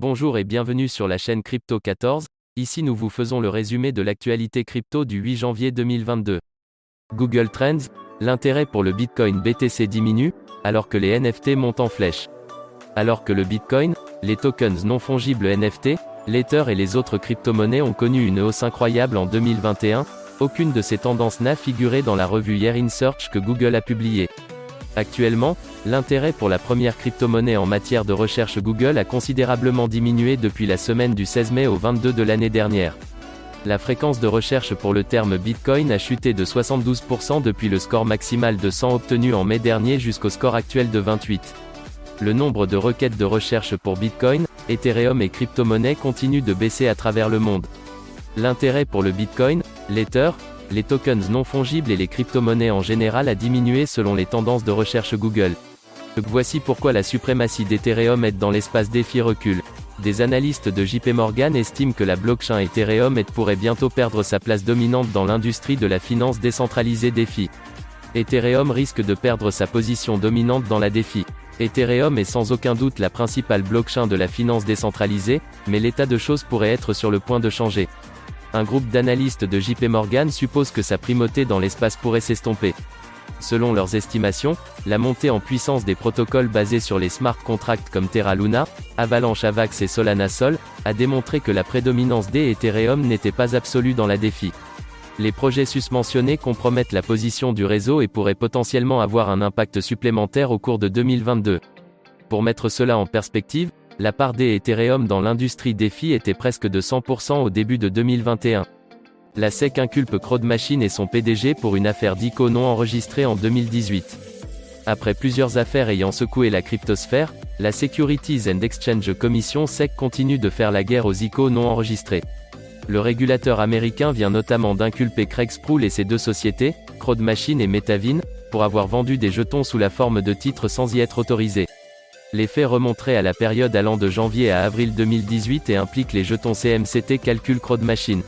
Bonjour et bienvenue sur la chaîne Crypto 14. Ici nous vous faisons le résumé de l'actualité crypto du 8 janvier 2022. Google Trends, l'intérêt pour le Bitcoin BTC diminue, alors que les NFT montent en flèche. Alors que le Bitcoin, les tokens non fongibles NFT, l'Ether et les autres crypto-monnaies ont connu une hausse incroyable en 2021, aucune de ces tendances n'a figuré dans la revue Year in Search que Google a publiée. Actuellement, l'intérêt pour la première crypto-monnaie en matière de recherche Google a considérablement diminué depuis la semaine du 16 mai au 22 de l'année dernière. La fréquence de recherche pour le terme Bitcoin a chuté de 72% depuis le score maximal de 100 obtenu en mai dernier jusqu'au score actuel de 28. Le nombre de requêtes de recherche pour Bitcoin, Ethereum et crypto-monnaies continue de baisser à travers le monde. L'intérêt pour le Bitcoin, l'Ether, les tokens non fongibles et les crypto-monnaies en général a diminué selon les tendances de recherche Google. Voici pourquoi la suprématie d'Ethereum dans l'espace DeFi recule. Des analystes de JP Morgan estiment que la blockchain Ethereum pourrait bientôt perdre sa place dominante dans l'industrie de la finance décentralisée DeFi. Ethereum risque de perdre sa position dominante dans la DeFi. Ethereum est sans aucun doute la principale blockchain de la finance décentralisée, mais l'état de choses pourrait être sur le point de changer. Un groupe d'analystes de JP Morgan suppose que sa primauté dans l'espace pourrait s'estomper. Selon leurs estimations, la montée en puissance des protocoles basés sur les smart contracts comme Terra Luna, Avalanche Avax et Solana Sol, a démontré que la prédominance d'Ethereum n'était pas absolue dans la DeFi. Les projets susmentionnés compromettent la position du réseau et pourraient potentiellement avoir un impact supplémentaire au cours de 2022. Pour mettre cela en perspective, la part d'Ethereum dans l'industrie DeFi était presque de 100% au début de 2021. La SEC inculpe CrowdMachine et son PDG pour une affaire d'ICO non enregistrée en 2018. Après plusieurs affaires ayant secoué la cryptosphère, la Securities and Exchange Commission SEC continue de faire la guerre aux ICO non enregistrés. Le régulateur américain vient notamment d'inculper Craig Sproul et ses deux sociétés, CrowdMachine et Metavin, pour avoir vendu des jetons sous la forme de titres sans y être autorisés. Les faits remonteraient à la période allant de janvier à avril 2018 et impliquent les jetons CMCT Calcul CrowdMachine.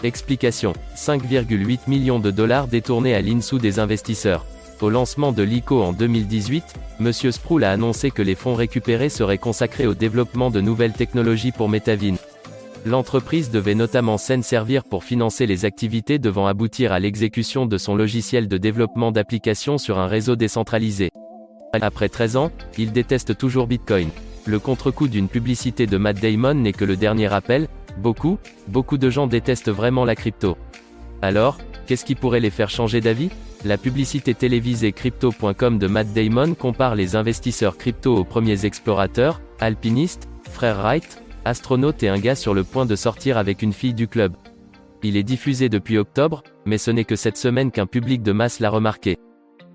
Explication. 5,8 millions de dollars détournés à l'insu des investisseurs. Au lancement de l'ICO en 2018, M. Sproul a annoncé que les fonds récupérés seraient consacrés au développement de nouvelles technologies pour Metavin. L'entreprise devait notamment s'en servir pour financer les activités devant aboutir à l'exécution de son logiciel de développement d'applications sur un réseau décentralisé. Après 13 ans, il déteste toujours Bitcoin. Le contre-coup d'une publicité de Matt Damon n'est que le dernier rappel. Beaucoup de gens détestent vraiment la crypto. Alors, qu'est-ce qui pourrait les faire changer d'avis? La publicité télévisée Crypto.com de Matt Damon compare les investisseurs crypto aux premiers explorateurs, alpinistes, frères Wright, astronautes et un gars sur le point de sortir avec une fille du club. Il est diffusé depuis octobre, mais ce n'est que cette semaine qu'un public de masse l'a remarqué.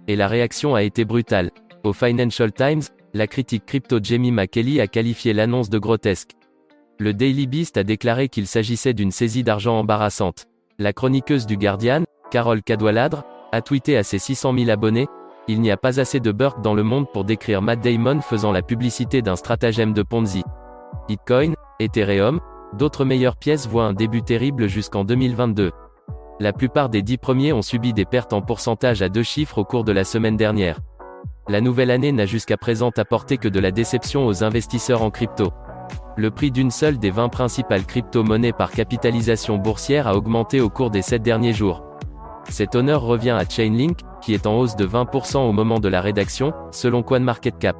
Et la réaction a été brutale. Au Financial Times, la critique crypto Jamie McKelly a qualifié l'annonce de grotesque. Le Daily Beast a déclaré qu'il s'agissait d'une saisie d'argent embarrassante. La chroniqueuse du Guardian, Carole Cadwaladre, a tweeté à ses 600 000 abonnés « Il n'y a pas assez de beurre dans le monde pour décrire Matt Damon faisant la publicité d'un stratagème de Ponzi. Bitcoin, Ethereum, d'autres meilleures pièces voient un début terrible jusqu'en 2022. La plupart des 10 premiers ont subi des pertes en pourcentage à 2 chiffres au cours de la semaine dernière. La nouvelle année n'a jusqu'à présent apporté que de la déception aux investisseurs en crypto. Le prix d'une seule des 20 principales crypto-monnaies par capitalisation boursière a augmenté au cours des 7 derniers jours. Cet honneur revient à Chainlink, qui est en hausse de 20% au moment de la rédaction, selon CoinMarketCap.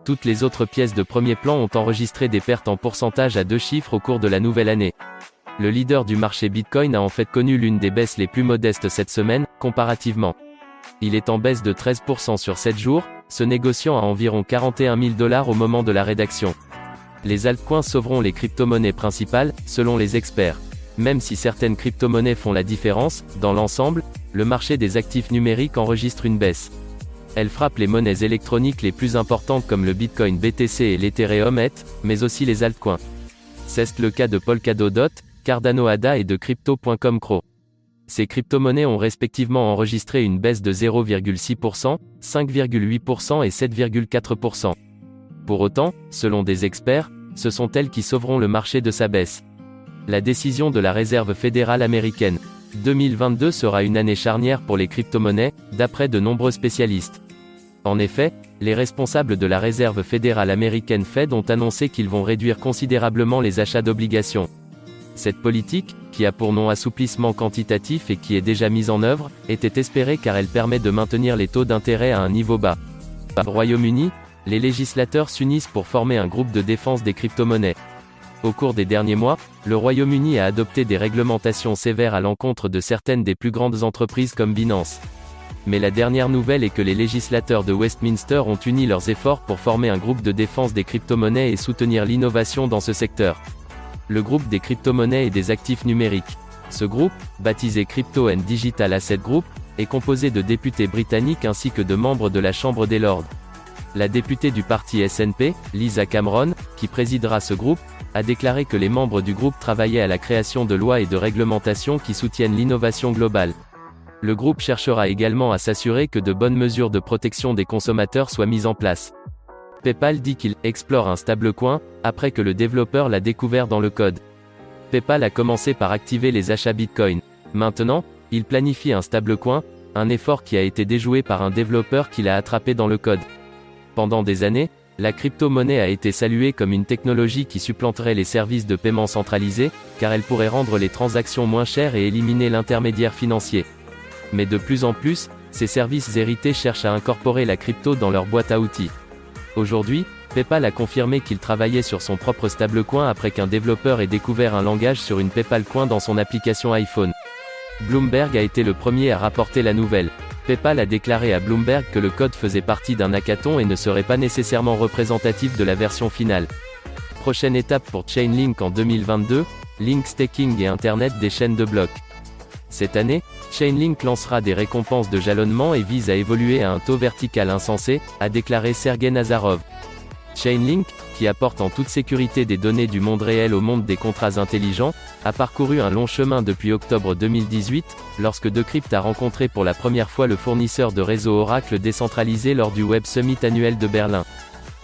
Toutes les autres pièces de premier plan ont enregistré des pertes en pourcentage à 2 chiffres au cours de la nouvelle année. Le leader du marché Bitcoin a en fait connu l'une des baisses les plus modestes cette semaine, comparativement. Il est en baisse de 13% sur 7 jours, se négociant à environ 41 000 $ au moment de la rédaction. Les altcoins sauveront les crypto-monnaies principales, selon les experts. Même si certaines crypto-monnaies font la différence, dans l'ensemble, le marché des actifs numériques enregistre une baisse. Elle frappe les monnaies électroniques les plus importantes comme le Bitcoin BTC et l'Ethereum mais aussi les altcoins. C'est le cas de Polkadot, Cardano ADA et de Crypto.com Crow. Ces crypto-monnaies ont respectivement enregistré une baisse de 0,6%, 5,8% et 7,4%. Pour autant, selon des experts, ce sont elles qui sauveront le marché de sa baisse. La décision de la Réserve fédérale américaine. 2022 sera une année charnière pour les crypto-monnaies, d'après de nombreux spécialistes. En effet, les responsables de la Réserve fédérale américaine Fed ont annoncé qu'ils vont réduire considérablement les achats d'obligations. Cette politique, qui a pour nom assouplissement quantitatif et qui est déjà mise en œuvre, était espérée car elle permet de maintenir les taux d'intérêt à un niveau bas. Au Royaume-Uni, les législateurs s'unissent pour former un groupe de défense des crypto-monnaies. Au cours des derniers mois, le Royaume-Uni a adopté des réglementations sévères à l'encontre de certaines des plus grandes entreprises comme Binance. Mais la dernière nouvelle est que les législateurs de Westminster ont uni leurs efforts pour former un groupe de défense des crypto-monnaies et soutenir l'innovation dans ce secteur. Le groupe des crypto-monnaies et des actifs numériques. Ce groupe, baptisé Crypto and Digital Asset Group, est composé de députés britanniques ainsi que de membres de la Chambre des Lords. La députée du parti SNP, Lisa Cameron, qui présidera ce groupe, a déclaré que les membres du groupe travaillaient à la création de lois et de réglementations qui soutiennent l'innovation globale. Le groupe cherchera également à s'assurer que de bonnes mesures de protection des consommateurs soient mises en place. PayPal dit qu'il explore un stablecoin, après que le développeur l'a découvert dans le code. PayPal a commencé par activer les achats Bitcoin. Maintenant, il planifie un stablecoin, un effort qui a été déjoué par un développeur qui l'a attrapé dans le code. Pendant des années, la crypto-monnaie a été saluée comme une technologie qui supplanterait les services de paiement centralisés, car elle pourrait rendre les transactions moins chères et éliminer l'intermédiaire financier. Mais de plus en plus, ces services hérités cherchent à incorporer la crypto dans leur boîte à outils. Aujourd'hui, PayPal a confirmé qu'il travaillait sur son propre stablecoin après qu'un développeur ait découvert un langage sur une PayPal Coin dans son application iPhone. Bloomberg a été le premier à rapporter la nouvelle. PayPal a déclaré à Bloomberg que le code faisait partie d'un hackathon et ne serait pas nécessairement représentatif de la version finale. Prochaine étape pour Chainlink en 2022, Link Staking et Internet des chaînes de blocs. Cette année, Chainlink lancera des récompenses de jalonnement et vise à évoluer à un taux vertical insensé, a déclaré Sergey Nazarov. Chainlink, qui apporte en toute sécurité des données du monde réel au monde des contrats intelligents, a parcouru un long chemin depuis octobre 2018, lorsque Decrypt a rencontré pour la première fois le fournisseur de réseau Oracle décentralisé lors du Web Summit annuel de Berlin.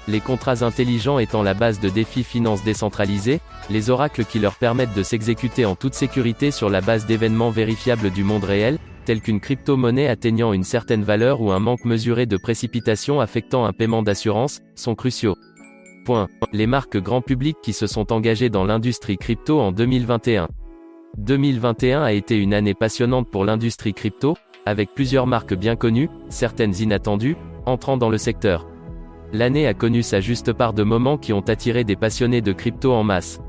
Les contrats intelligents étant la base de DeFi Finance décentralisée, les oracles qui leur permettent de s'exécuter en toute sécurité sur la base d'événements vérifiables du monde réel, tels qu'une crypto-monnaie atteignant une certaine valeur ou un manque mesuré de précipitation affectant un paiement d'assurance, sont cruciaux. Les marques grand public qui se sont engagées dans l'industrie crypto en 2021. 2021 a été une année passionnante pour l'industrie crypto, avec plusieurs marques bien connues, certaines inattendues, entrant dans le secteur. L'année a connu sa juste part de moments qui ont attiré des passionnés de crypto en masse.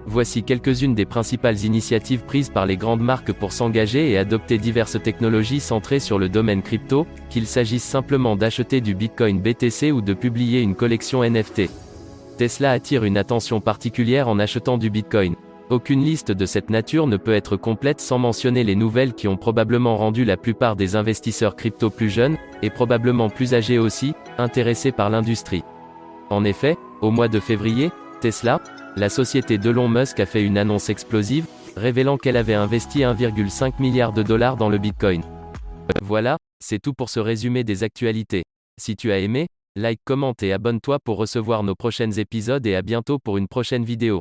Voici quelques-unes des principales initiatives prises par les grandes marques pour s'engager et adopter diverses technologies centrées sur le domaine crypto, qu'il s'agisse simplement d'acheter du Bitcoin BTC ou de publier une collection NFT. Tesla attire une attention particulière en achetant du Bitcoin. Aucune liste de cette nature ne peut être complète sans mentionner les nouvelles qui ont probablement rendu la plupart des investisseurs crypto plus jeunes, et probablement plus âgés aussi, intéressés par l'industrie. En effet, au mois de février, Tesla, la société d'Elon Musk a fait une annonce explosive, révélant qu'elle avait investi 1,5 milliard de dollars dans le Bitcoin. Voilà, c'est tout pour ce résumé des actualités. Si tu as aimé, like, commente et abonne-toi pour recevoir nos prochains épisodes et à bientôt pour une prochaine vidéo.